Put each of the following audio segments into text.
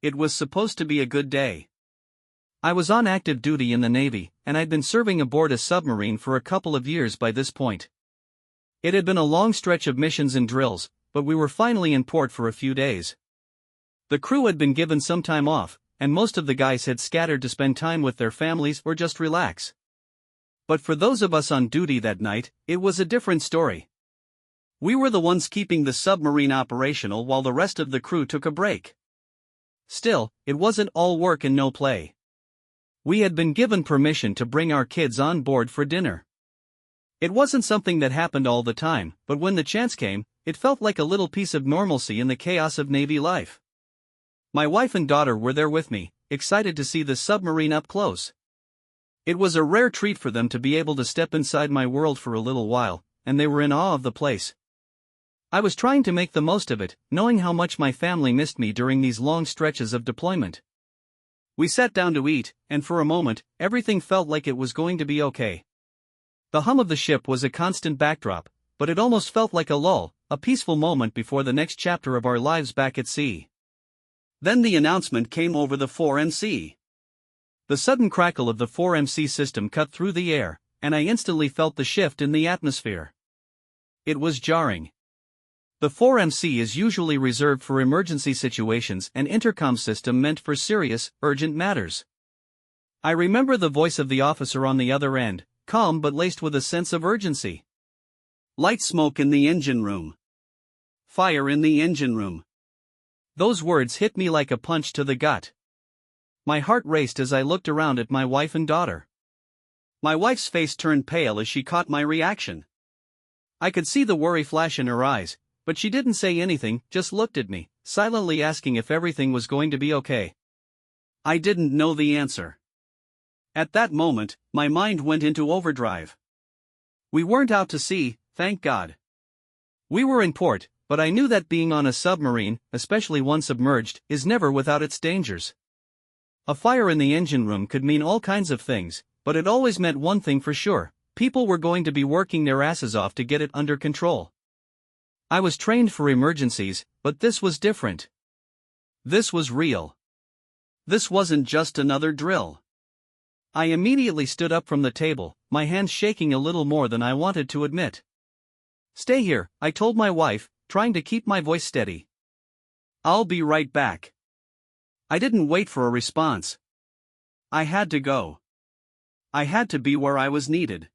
It was supposed to be a good day. I was on active duty in the Navy, and I'd been serving aboard a submarine for a couple of years by this point. It had been a long stretch of missions and drills, but we were finally in port for a few days. The crew had been given some time off, and most of the guys had scattered to spend time with their families or just relax. But for those of us on duty that night, it was a different story. We were the ones keeping the submarine operational while the rest of the crew took a break. Still, it wasn't all work and no play. We had been given permission to bring our kids on board for dinner. It wasn't something that happened all the time, but when the chance came, it felt like a little piece of normalcy in the chaos of Navy life. My wife and daughter were there with me, excited to see the submarine up close. It was a rare treat for them to be able to step inside my world for a little while, and they were in awe of the place. I was trying to make the most of it, knowing how much my family missed me during these long stretches of deployment. We sat down to eat, and for a moment, everything felt like it was going to be okay. The hum of the ship was a constant backdrop, but it almost felt like a lull, a peaceful moment before the next chapter of our lives back at sea. Then the announcement came over the 4MC. The sudden crackle of the 4MC system cut through the air, and I instantly felt the shift in the atmosphere. It was jarring. The 4MC is usually reserved for emergency situations and intercom system meant for serious, urgent matters. I remember the voice of the officer on the other end, calm but laced with a sense of urgency. Light smoke in the engine room. Fire in the engine room. Those words hit me like a punch to the gut. My heart raced as I looked around at my wife and daughter. My wife's face turned pale as she caught my reaction. I could see the worry flash in her eyes, but she didn't say anything, just looked at me, silently asking if everything was going to be okay. I didn't know the answer. At that moment, my mind went into overdrive. We weren't out to sea, thank God. We were in port, but I knew that being on a submarine, especially one submerged, is never without its dangers. A fire in the engine room could mean all kinds of things, but it always meant one thing for sure: people were going to be working their asses off to get it under control. I was trained for emergencies, but this was different. This was real. This wasn't just another drill. I immediately stood up from the table, my hands shaking a little more than I wanted to admit. "Stay here," I told my wife, trying to keep my voice steady. "I'll be right back." I didn't wait for a response. I had to go. I had to be where I was needed.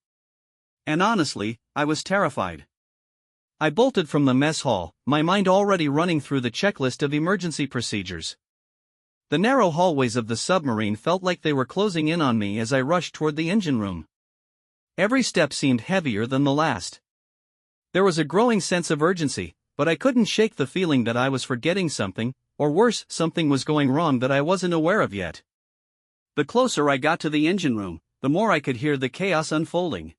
And honestly, I was terrified. I bolted from the mess hall, my mind already running through the checklist of emergency procedures. The narrow hallways of the submarine felt like they were closing in on me as I rushed toward the engine room. Every step seemed heavier than the last. There was a growing sense of urgency, but I couldn't shake the feeling that I was forgetting something, or worse, something was going wrong that I wasn't aware of yet. The closer I got to the engine room, the more I could hear the chaos unfolding.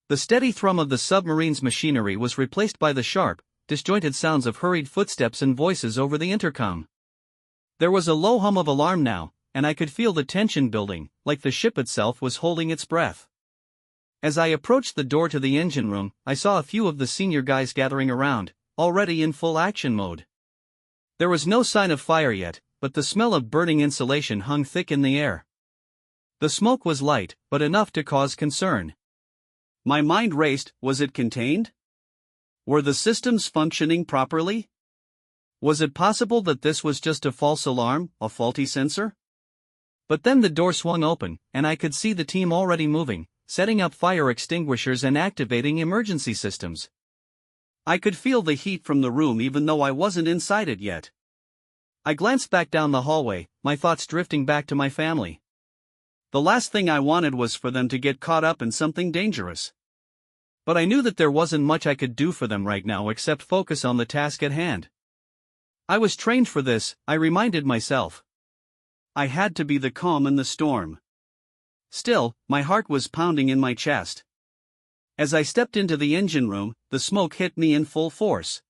The steady thrum of the submarine's machinery was replaced by the sharp, disjointed sounds of hurried footsteps and voices over the intercom. There was a low hum of alarm now, and I could feel the tension building, like the ship itself was holding its breath. As I approached the door to the engine room, I saw a few of the senior guys gathering around, already in full action mode. There was no sign of fire yet, but the smell of burning insulation hung thick in the air. The smoke was light, but enough to cause concern. My mind raced. Was it contained? Were the systems functioning properly? Was it possible that this was just a false alarm, a faulty sensor? But then the door swung open, and I could see the team already moving, setting up fire extinguishers and activating emergency systems. I could feel the heat from the room even though I wasn't inside it yet. I glanced back down the hallway, my thoughts drifting back to my family. The last thing I wanted was for them to get caught up in something dangerous. But I knew that there wasn't much I could do for them right now except focus on the task at hand. I was trained for this, I reminded myself. I had to be the calm in the storm. Still, my heart was pounding in my chest. As I stepped into the engine room, the smoke hit me in full force.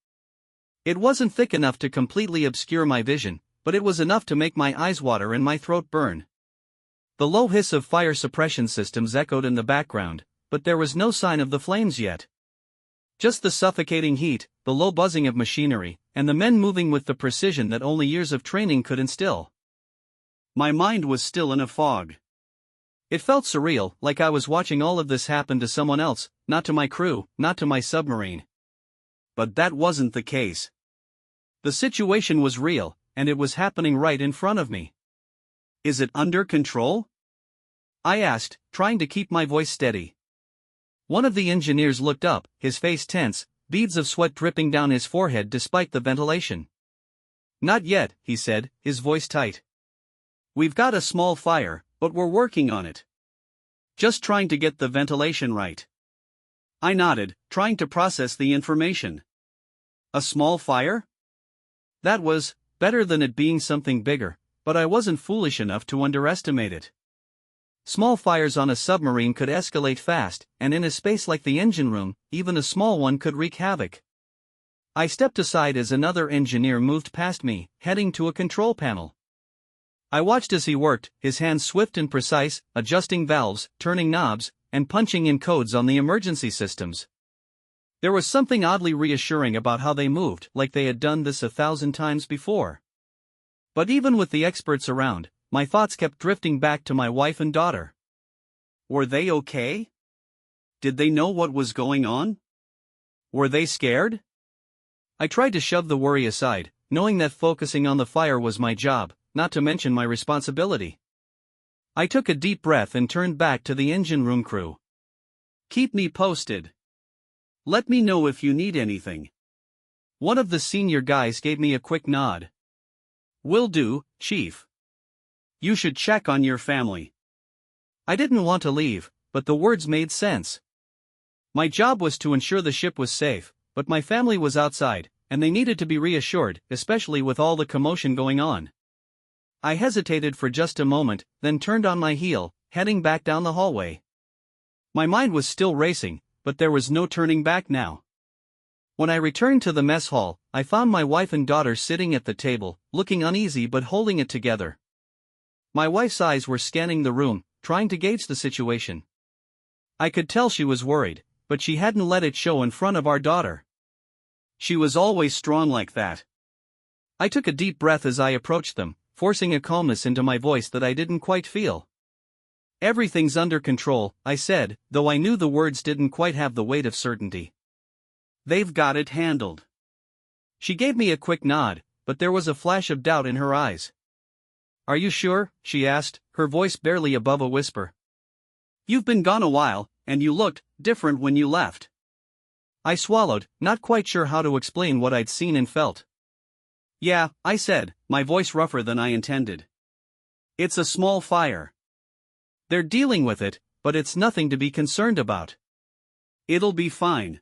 It wasn't thick enough to completely obscure my vision, but it was enough to make my eyes water and my throat burn. The low hiss of fire suppression systems echoed in the background, but there was no sign of the flames yet. Just the suffocating heat, the the low buzzing of machinery, and the men moving with the precision that only years of training could instill. My mind was still in a fog. It felt surreal, like I was watching all of this happen to someone else, not to my crew, not to my submarine. But that wasn't the case. The situation was real, and it was happening right in front of me. Is it under control? I asked, trying to keep my voice steady. One of the engineers looked up, his face tense, beads of sweat dripping down his forehead despite the ventilation. Not yet, he said, his voice tight. We've got a small fire, but we're working on it. Just trying to get the ventilation right. I nodded, trying to process the information. A small fire? That was better than it being something bigger, but I wasn't foolish enough to underestimate it. Small fires on a submarine could escalate fast, and in a space like the engine room, even a small one could wreak havoc. I stepped aside as another engineer moved past me, heading to a control panel. I watched as he worked, his hands swift and precise, adjusting valves, turning knobs, and punching in codes on the emergency systems. There was something oddly reassuring about how they moved, like they had done this 1,000 times before. But even with the experts around, my thoughts kept drifting back to my wife and daughter. Were they okay? Did they know what was going on? Were they scared? I tried to shove the worry aside, knowing that focusing on the fire was my job, not to mention my responsibility. I took a deep breath and turned back to the engine room crew. Keep me posted. Let me know if you need anything. One of the senior guys gave me a quick nod. Will do, Chief. You should check on your family. I didn't want to leave, but the words made sense. My job was to ensure the ship was safe, but my family was outside, and they needed to be reassured, especially with all the commotion going on. I hesitated for just a moment, then turned on my heel, heading back down the hallway. My mind was still racing, but there was no turning back now. When I returned to the mess hall, I found my wife and daughter sitting at the table, looking uneasy but holding it together. My wife's eyes were scanning the room, trying to gauge the situation. I could tell she was worried, but she hadn't let it show in front of our daughter. She was always strong like that. I took a deep breath as I approached them, forcing a calmness into my voice that I didn't quite feel. Everything's under control, I said, though I knew the words didn't quite have the weight of certainty. They've got it handled. She gave me a quick nod, but there was a flash of doubt in her eyes. Are you sure? She asked, her voice barely above a whisper. You've been gone a while, and you looked different when you left. I swallowed, not quite sure how to explain what I'd seen and felt. Yeah, I said, my voice rougher than I intended. It's a small fire. They're dealing with it, but it's nothing to be concerned about. It'll be fine.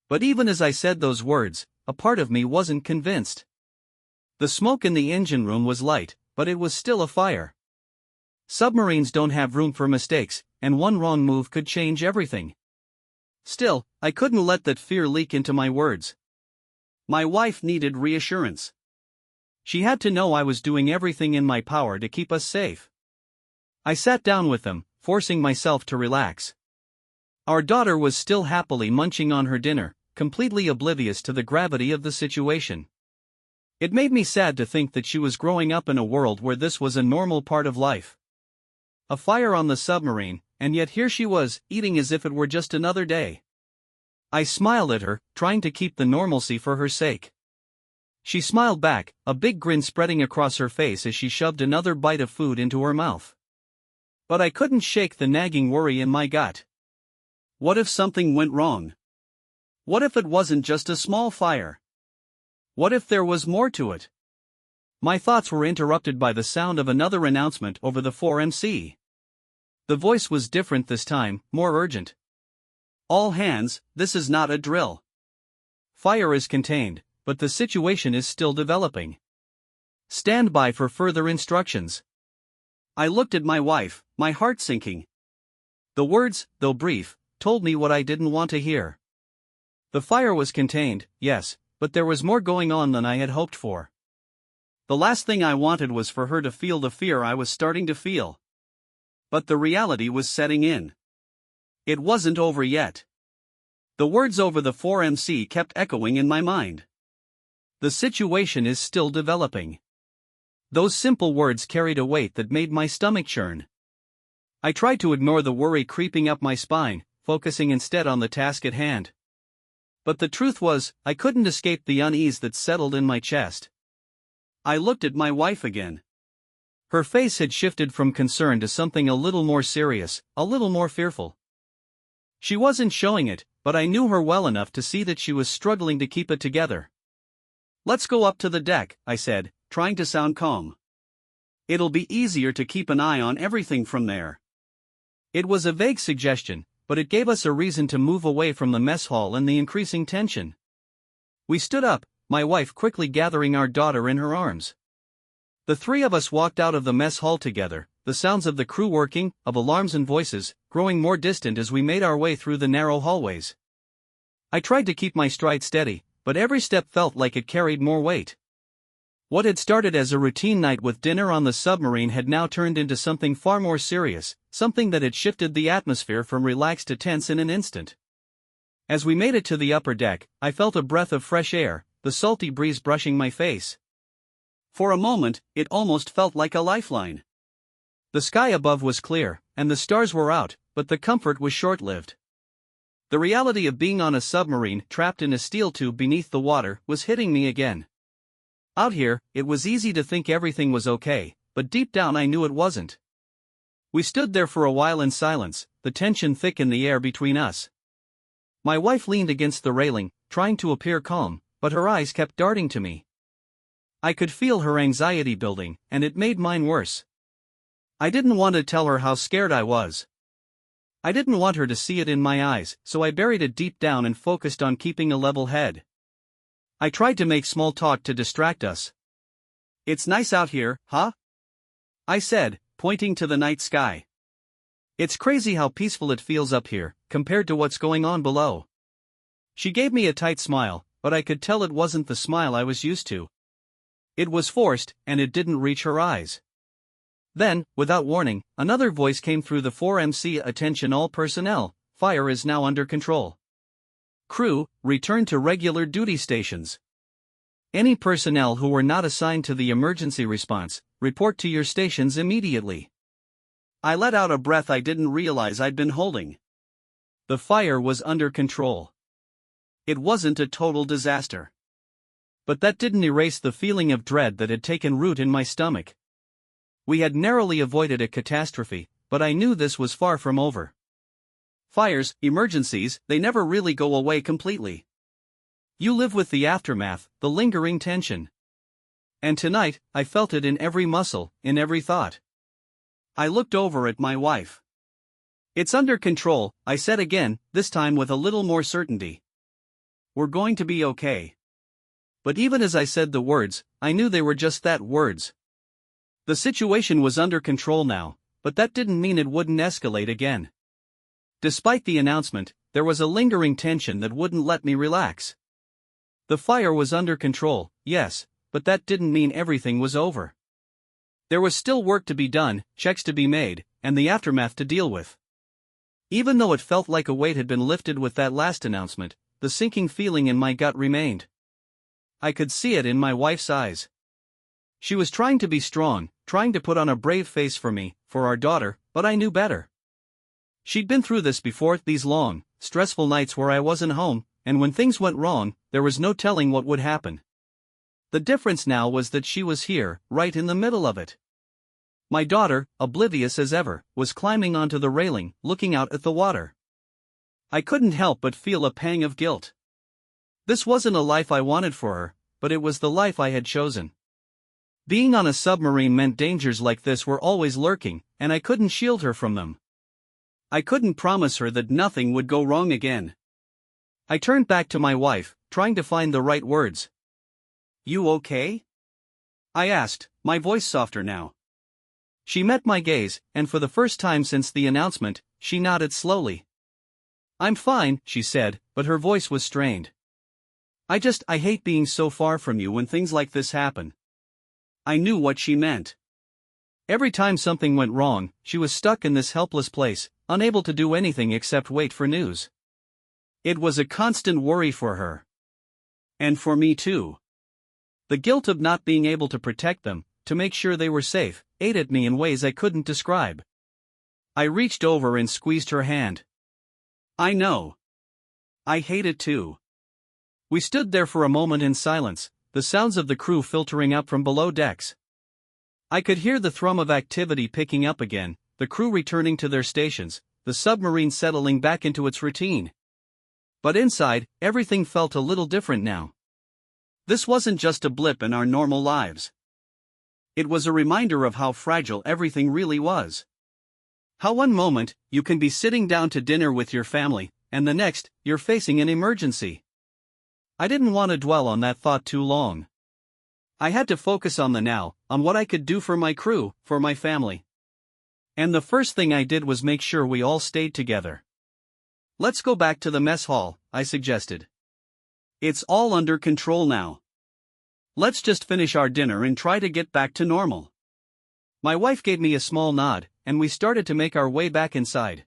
But even as I said those words, a part of me wasn't convinced. The smoke in the engine room was light, but it was still a fire. Submarines don't have room for mistakes, and one wrong move could change everything. Still, I couldn't let that fear leak into my words. My wife needed reassurance. She had to know I was doing everything in my power to keep us safe. I sat down with them, forcing myself to relax. Our daughter was still happily munching on her dinner, completely oblivious to the gravity of the situation. It made me sad to think that she was growing up in a world where this was a normal part of life. A fire on the submarine, and yet here she was, eating as if it were just another day. I smiled at her, trying to keep the normalcy for her sake. She smiled back, a big grin spreading across her face as she shoved another bite of food into her mouth. But I couldn't shake the nagging worry in my gut. What if something went wrong? What if it wasn't just a small fire? What if there was more to it? My thoughts were interrupted by the sound of another announcement over the 4MC. The voice was different this time, more urgent. All hands, this is not a drill. Fire is contained, but the situation is still developing. Stand by for further instructions. I looked at my wife, my heart sinking. The words, though brief, told me what I didn't want to hear. The fire was contained, yes, but there was more going on than I had hoped for. The last thing I wanted was for her to feel the fear I was starting to feel. But the reality was setting in. It wasn't over yet. The words over the 4MC kept echoing in my mind. The situation is still developing. Those simple words carried a weight that made my stomach churn. I tried to ignore the worry creeping up my spine, focusing instead on the task at hand. But the truth was, I couldn't escape the unease that settled in my chest. I looked at my wife again. Her face had shifted from concern to something a little more serious, a little more fearful. She wasn't showing it, but I knew her well enough to see that she was struggling to keep it together. "Let's go up to the deck," I said, trying to sound calm. "It'll be easier to keep an eye on everything from there." It was a vague suggestion, but it gave us a reason to move away from the mess hall and the increasing tension. We stood up, my wife quickly gathering our daughter in her arms. The three of us walked out of the mess hall together, the sounds of the crew working, of alarms and voices, growing more distant as we made our way through the narrow hallways. I tried to keep my stride steady, but every step felt like it carried more weight. What had started as a routine night with dinner on the submarine had now turned into something far more serious, something that had shifted the atmosphere from relaxed to tense in an instant. As we made it to the upper deck, I felt a breath of fresh air, the salty breeze brushing my face. For a moment, it almost felt like a lifeline. The sky above was clear, and the stars were out, but the comfort was short-lived. The reality of being on a submarine trapped in a steel tube beneath the water was hitting me again. Out here, it was easy to think everything was okay, but deep down I knew it wasn't. We stood there for a while in silence, the tension thick in the air between us. My wife leaned against the railing, trying to appear calm, but her eyes kept darting to me. I could feel her anxiety building, and it made mine worse. I didn't want to tell her how scared I was. I didn't want her to see it in my eyes, so I buried it deep down and focused on keeping a level head. I tried to make small talk to distract us. "It's nice out here, huh?" I said, pointing to the night sky. "It's crazy how peaceful it feels up here, compared to what's going on below." She gave me a tight smile, but I could tell it wasn't the smile I was used to. It was forced, and it didn't reach her eyes. Then, without warning, another voice came through the 4MC. "Attention all personnel, fire is now under control. Crew, return to regular duty stations. Any personnel who were not assigned to the emergency response, report to your stations immediately." I let out a breath I didn't realize I'd been holding. The fire was under control. It wasn't a total disaster. But that didn't erase the feeling of dread that had taken root in my stomach. We had narrowly avoided a catastrophe, but I knew this was far from over. Fires, emergencies, they never really go away completely. You live with the aftermath, the lingering tension. And tonight, I felt it in every muscle, in every thought. I looked over at my wife. "It's under control," I said again, this time with a little more certainty. "We're going to be okay." But even as I said the words, I knew they were just that, words. The situation was under control now, but that didn't mean it wouldn't escalate again. Despite the announcement, there was a lingering tension that wouldn't let me relax. The fire was under control, yes, but that didn't mean everything was over. There was still work to be done, checks to be made, and the aftermath to deal with. Even though it felt like a weight had been lifted with that last announcement, the sinking feeling in my gut remained. I could see it in my wife's eyes. She was trying to be strong, trying to put on a brave face for me, for our daughter, but I knew better. She'd been through this before, these long, stressful nights where I wasn't home, and when things went wrong, there was no telling what would happen. The difference now was that she was here, right in the middle of it. My daughter, oblivious as ever, was climbing onto the railing, looking out at the water. I couldn't help but feel a pang of guilt. This wasn't a life I wanted for her, but it was the life I had chosen. Being on a submarine meant dangers like this were always lurking, and I couldn't shield her from them. I couldn't promise her that nothing would go wrong again. I turned back to my wife, trying to find the right words. "You okay?" I asked, my voice softer now. She met my gaze, and for the first time since the announcement, she nodded slowly. "I'm fine," she said, but her voice was strained. I hate being so far from you when things like this happen." I knew what she meant. Every time something went wrong, she was stuck in this helpless place, unable to do anything except wait for news. It was a constant worry for her. And for me too. The guilt of not being able to protect them, to make sure they were safe, ate at me in ways I couldn't describe. I reached over and squeezed her hand. I know. I hate it too. We stood there for a moment in silence, the sounds of the crew filtering up from below decks. I could hear the thrum of activity picking up again, the crew returning to their stations, the submarine settling back into its routine. But inside, everything felt a little different now. This wasn't just a blip in our normal lives. It was a reminder of how fragile everything really was. How one moment, you can be sitting down to dinner with your family, and the next, you're facing an emergency. I didn't want to dwell on that thought too long. I had to focus on the now, on what I could do for my crew, for my family. And the first thing I did was make sure we all stayed together. Let's go back to the mess hall, I suggested. It's all under control now. Let's just finish our dinner and try to get back to normal. My wife gave me a small nod, and we started to make our way back inside.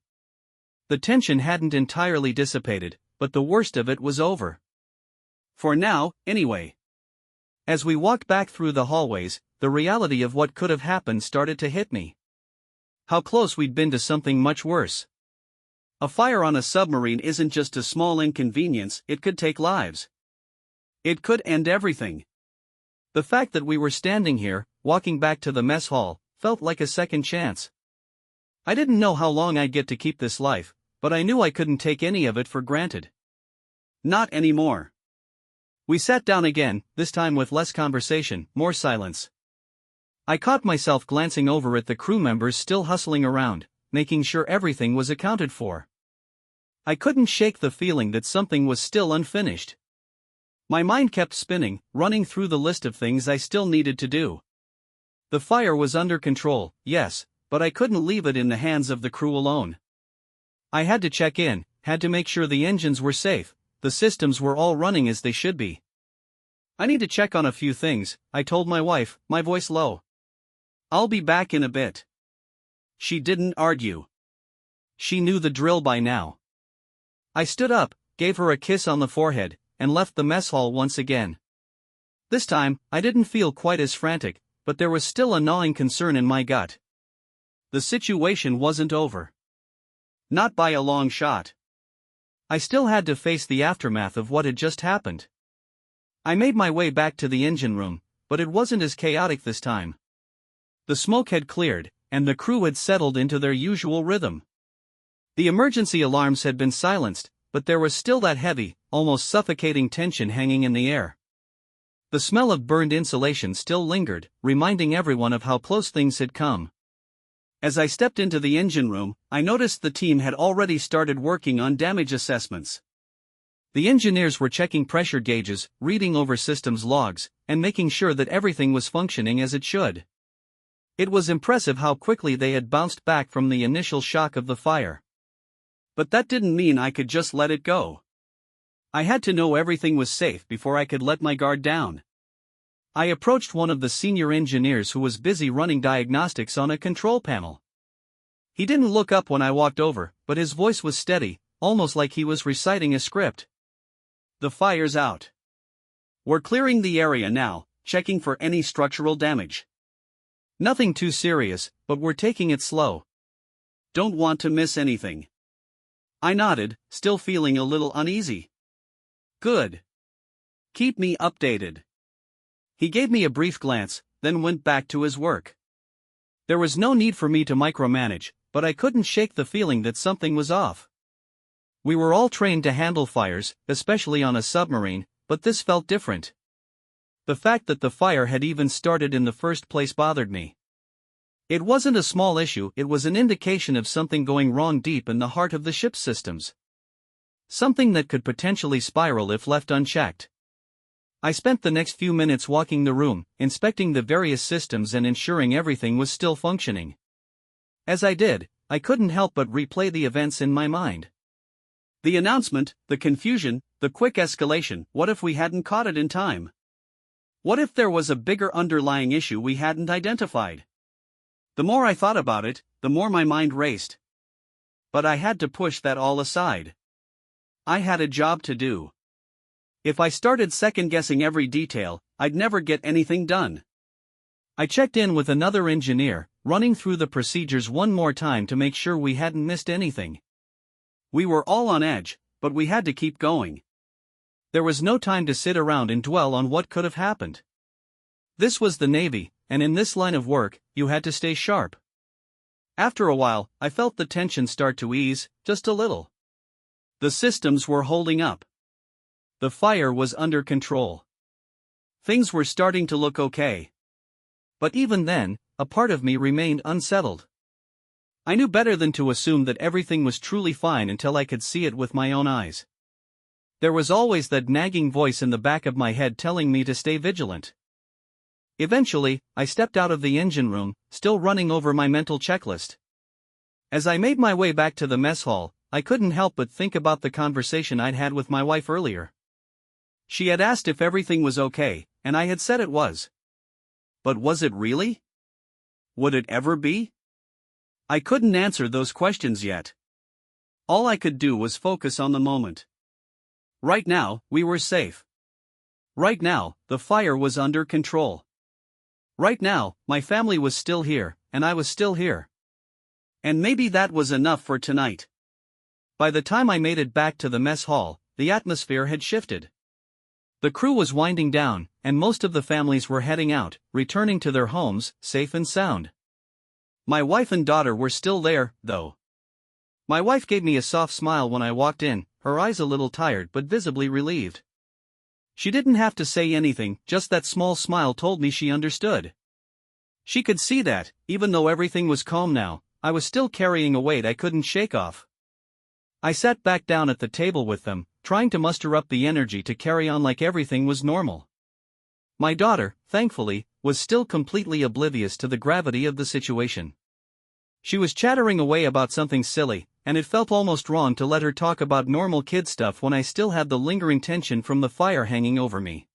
The tension hadn't entirely dissipated, but the worst of it was over. For now, anyway. As we walked back through the hallways, the reality of what could have happened started to hit me. How close we'd been to something much worse. A fire on a submarine isn't just a small inconvenience, it could take lives. It could end everything. The fact that we were standing here, walking back to the mess hall, felt like a second chance. I didn't know how long I'd get to keep this life, but I knew I couldn't take any of it for granted. Not anymore. We sat down again, this time with less conversation, more silence. I caught myself glancing over at the crew members still hustling around, making sure everything was accounted for. I couldn't shake the feeling that something was still unfinished. My mind kept spinning, running through the list of things I still needed to do. The fire was under control, yes, but I couldn't leave it in the hands of the crew alone. I had to check in, had to make sure the engines were safe, the systems were all running as they should be. I need to check on a few things, I told my wife, my voice low. I'll be back in a bit. She didn't argue. She knew the drill by now. I stood up, gave her a kiss on the forehead, and left the mess hall once again. This time, I didn't feel quite as frantic, but there was still a gnawing concern in my gut. The situation wasn't over. Not by a long shot. I still had to face the aftermath of what had just happened. I made my way back to the engine room, but it wasn't as chaotic this time. The smoke had cleared, and the crew had settled into their usual rhythm. The emergency alarms had been silenced, but there was still that heavy, almost suffocating tension hanging in the air. The smell of burned insulation still lingered, reminding everyone of how close things had come. As I stepped into the engine room, I noticed the team had already started working on damage assessments. The engineers were checking pressure gauges, reading over systems logs, and making sure that everything was functioning as it should. It was impressive how quickly they had bounced back from the initial shock of the fire. But that didn't mean I could just let it go. I had to know everything was safe before I could let my guard down. I approached one of the senior engineers who was busy running diagnostics on a control panel. He didn't look up when I walked over, but his voice was steady, almost like he was reciting a script. The fire's out. We're clearing the area now, checking for any structural damage. Nothing too serious, but we're taking it slow. Don't want to miss anything. I nodded, still feeling a little uneasy. Good. Keep me updated. He gave me a brief glance, then went back to his work. There was no need for me to micromanage, but I couldn't shake the feeling that something was off. We were all trained to handle fires, especially on a submarine, but this felt different. The fact that the fire had even started in the first place bothered me. It wasn't a small issue, it was an indication of something going wrong deep in the heart of the ship's systems. Something that could potentially spiral if left unchecked. I spent the next few minutes walking the room, inspecting the various systems and ensuring everything was still functioning. As I did, I couldn't help but replay the events in my mind. The announcement, the confusion, the quick escalation, what if we hadn't caught it in time? What if there was a bigger underlying issue we hadn't identified? The more I thought about it, the more my mind raced. But I had to push that all aside. I had a job to do. If I started second-guessing every detail, I'd never get anything done. I checked in with another engineer, running through the procedures one more time to make sure we hadn't missed anything. We were all on edge, but we had to keep going. There was no time to sit around and dwell on what could have happened. This was the Navy, and in this line of work, you had to stay sharp. After a while, I felt the tension start to ease, just a little. The systems were holding up. The fire was under control. Things were starting to look okay. But even then, a part of me remained unsettled. I knew better than to assume that everything was truly fine until I could see it with my own eyes. There was always that nagging voice in the back of my head telling me to stay vigilant. Eventually, I stepped out of the engine room, still running over my mental checklist. As I made my way back to the mess hall, I couldn't help but think about the conversation I'd had with my wife earlier. She had asked if everything was okay, and I had said it was. But was it really? Would it ever be? I couldn't answer those questions yet. All I could do was focus on the moment. Right now, we were safe. Right now, the fire was under control. Right now, my family was still here, and I was still here. And maybe that was enough for tonight. By the time I made it back to the mess hall, the atmosphere had shifted. The crew was winding down, and most of the families were heading out, returning to their homes, safe and sound. My wife and daughter were still there, though. My wife gave me a soft smile when I walked in, her eyes a little tired but visibly relieved. She didn't have to say anything, just that small smile told me she understood. She could see that, even though everything was calm now, I was still carrying a weight I couldn't shake off. I sat back down at the table with them, trying to muster up the energy to carry on like everything was normal. My daughter, thankfully, was still completely oblivious to the gravity of the situation. She was chattering away about something silly, and it felt almost wrong to let her talk about normal kid stuff when I still had the lingering tension from the fire hanging over me.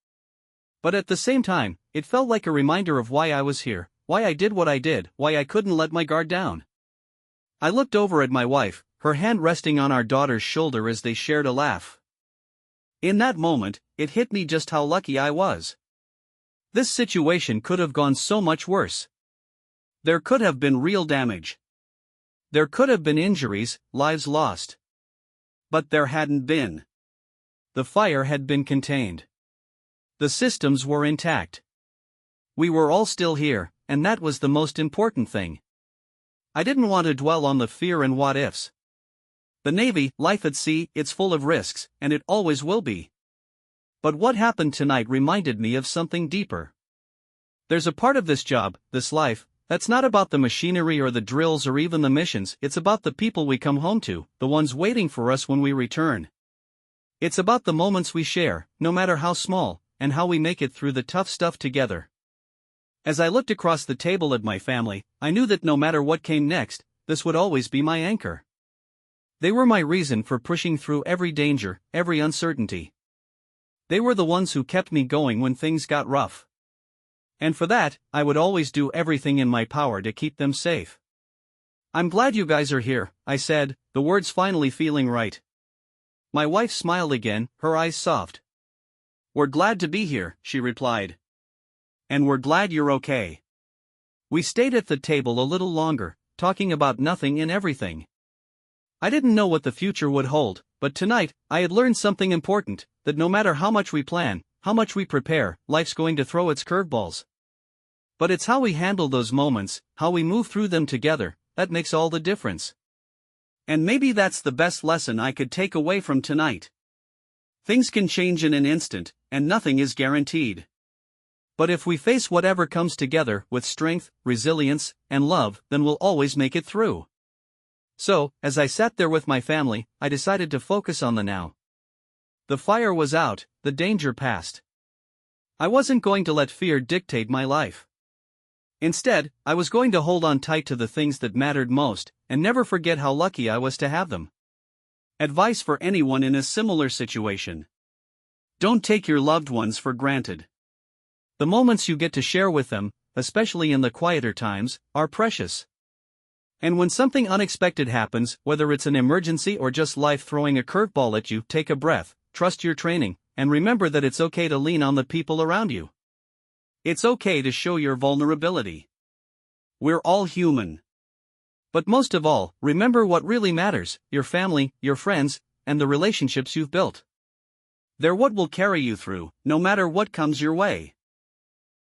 But at the same time, it felt like a reminder of why I was here, why I did what I did, why I couldn't let my guard down. I looked over at my wife, her hand resting on our daughter's shoulder as they shared a laugh. In that moment, it hit me just how lucky I was. This situation could have gone so much worse. There could have been real damage. There could have been injuries, lives lost. But there hadn't been. The fire had been contained. The systems were intact. We were all still here, and that was the most important thing. I didn't want to dwell on the fear and what-ifs. The Navy, life at sea, it's full of risks, and it always will be. But what happened tonight reminded me of something deeper. There's a part of this job, this life, that's not about the machinery or the drills or even the missions, it's about the people we come home to, the ones waiting for us when we return. It's about the moments we share, no matter how small, and how we make it through the tough stuff together. As I looked across the table at my family, I knew that no matter what came next, this would always be my anchor. They were my reason for pushing through every danger, every uncertainty. They were the ones who kept me going when things got rough. And for that, I would always do everything in my power to keep them safe. I'm glad you guys are here, I said, the words finally feeling right. My wife smiled again, her eyes soft. We're glad to be here, she replied. And we're glad you're okay. We stayed at the table a little longer, talking about nothing and everything. I didn't know what the future would hold, but tonight, I had learned something important, that no matter how much we plan, how much we prepare, life's going to throw its curveballs. But it's how we handle those moments, how we move through them together, that makes all the difference. And maybe that's the best lesson I could take away from tonight. Things can change in an instant, and nothing is guaranteed. But if we face whatever comes together with strength, resilience, and love, then we'll always make it through. So, as I sat there with my family, I decided to focus on the now. The fire was out, the danger past. I wasn't going to let fear dictate my life. Instead, I was going to hold on tight to the things that mattered most, and never forget how lucky I was to have them. Advice for anyone in a similar situation. Don't take your loved ones for granted. The moments you get to share with them, especially in the quieter times, are precious. And when something unexpected happens, whether it's an emergency or just life throwing a curveball at you, take a breath, trust your training, and remember that it's okay to lean on the people around you. It's okay to show your vulnerability. We're all human. But most of all, remember what really matters: your family, your friends, and the relationships you've built. They're what will carry you through, no matter what comes your way.